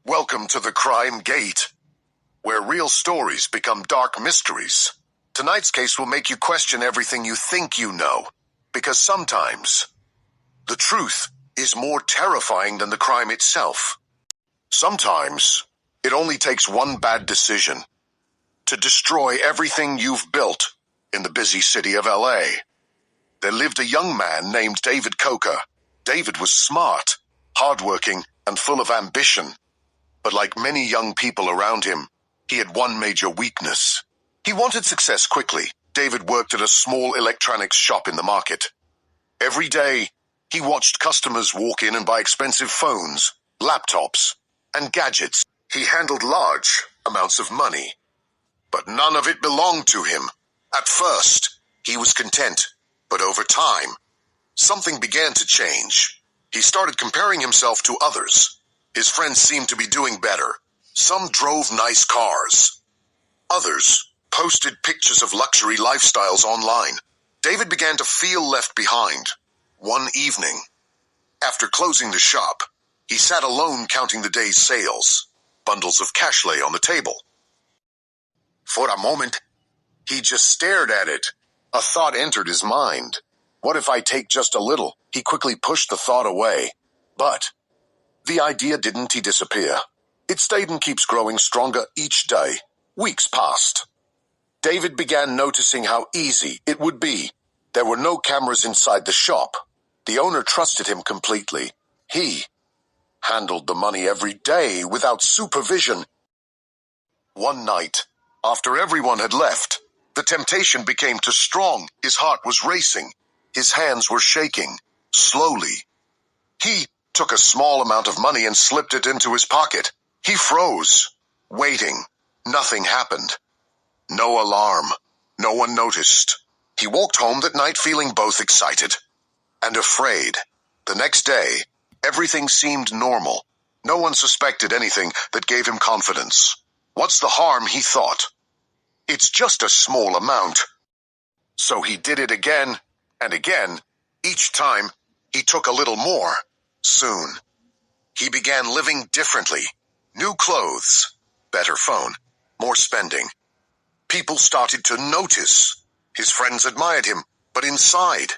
Welcome to the Crime Gate, where real stories become dark mysteries. Tonight's case will make you question everything you think you know, because sometimes the truth is more terrifying than the crime itself. Sometimes it only takes one bad decision to destroy everything you've built in the busy city of LA. There lived a young man named David Coker. David was smart, hardworking, and full of ambition. But like many young people around him, he had one major weakness. He wanted success quickly. David worked at a small electronics shop in the market. Every day, he watched customers walk in and buy expensive phones, laptops, and gadgets. He handled large amounts of money, but none of it belonged to him. At first, he was content, but over time, something began to change. He started comparing himself to others. His friends seemed to be doing better. Some drove nice cars. Others posted pictures of luxury lifestyles online. David began to feel left behind. One evening, after closing the shop, he sat alone counting the day's sales. Bundles of cash lay on the table. For a moment, he just stared at it. A thought entered his mind. What if I take just a little? He quickly pushed the thought away. But the idea didn't disappear. It stayed and keeps growing stronger each day. Weeks passed. David began noticing how easy it would be. There were no cameras inside the shop. The owner trusted him completely. He handled the money every day without supervision. One night, after everyone had left, the temptation became too strong. His heart was racing. His hands were shaking. Slowly, he took a small amount of money and slipped it into his pocket. He froze, waiting. Nothing happened. No alarm. No one noticed. He walked home that night feeling both excited and afraid. The next day, everything seemed normal. No one suspected anything that gave him confidence. What's the harm, he thought. It's just a small amount. So he did it again and again. Each time, he took a little more. Soon, he began living differently. New clothes, better phone, more spending. People started to notice. His friends admired him, but inside,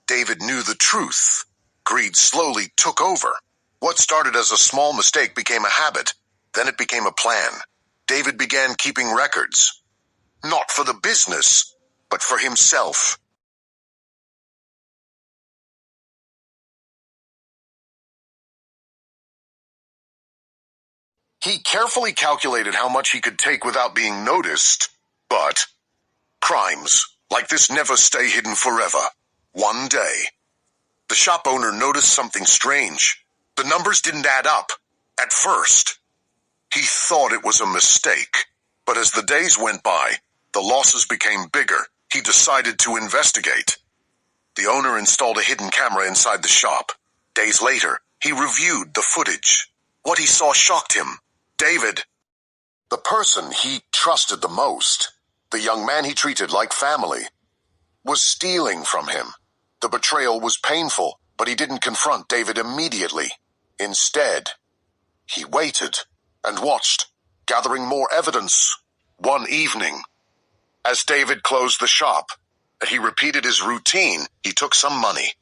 David knew the truth. Greed slowly took over. What started as a small mistake became a habit. Then it became a plan. David began keeping records. Not for the business, but for himself. He carefully calculated how much he could take without being noticed. But crimes like this never stay hidden forever. One day, the shop owner noticed something strange. The numbers didn't add up. At first, he thought it was a mistake. But as the days went by, the losses became bigger. He decided to investigate. The owner installed a hidden camera inside the shop. Days later, he reviewed the footage. What he saw shocked him. David, the person he trusted the most, the young man he treated like family, was stealing from him. The betrayal was painful, but he didn't confront David immediately. Instead, he waited and watched, gathering more evidence. One evening, as David closed the shop, he repeated his routine. He took some money,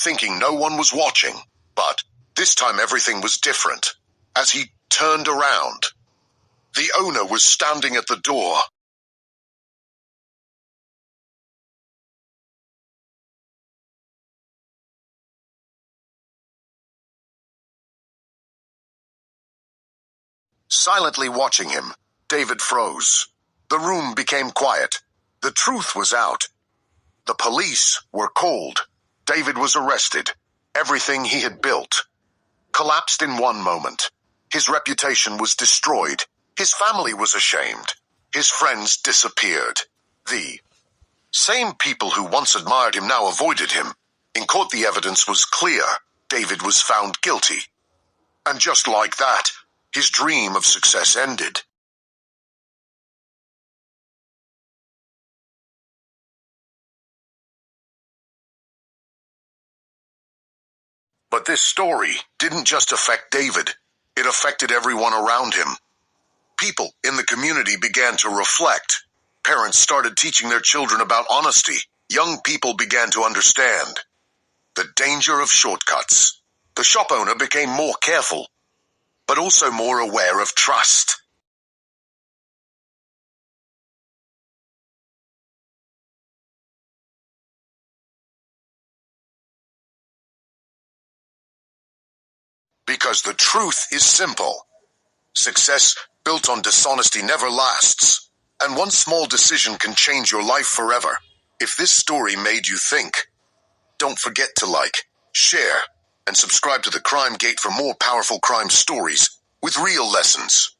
thinking no one was watching. But this time everything was different. As he turned around, the owner was standing at the door. Silently watching him, David froze. The room became quiet. The truth was out. The police were called. David was arrested. Everything he had built collapsed in one moment. His reputation was destroyed. His family was ashamed. His friends disappeared. The same people who once admired him now avoided him. In court, the evidence was clear. David was found guilty. And just like that, his dream of success ended. But this story didn't just affect David. It affected everyone around him. People in the community began to reflect. Parents started teaching their children about honesty. Young people began to understand the danger of shortcuts. The shop owner became more careful, but also more aware of trust. Because the truth is simple. Success built on dishonesty never lasts, and one small decision can change your life forever. If this story made you think, don't forget to like, share, and subscribe to the Crime Gate for more powerful crime stories with real lessons.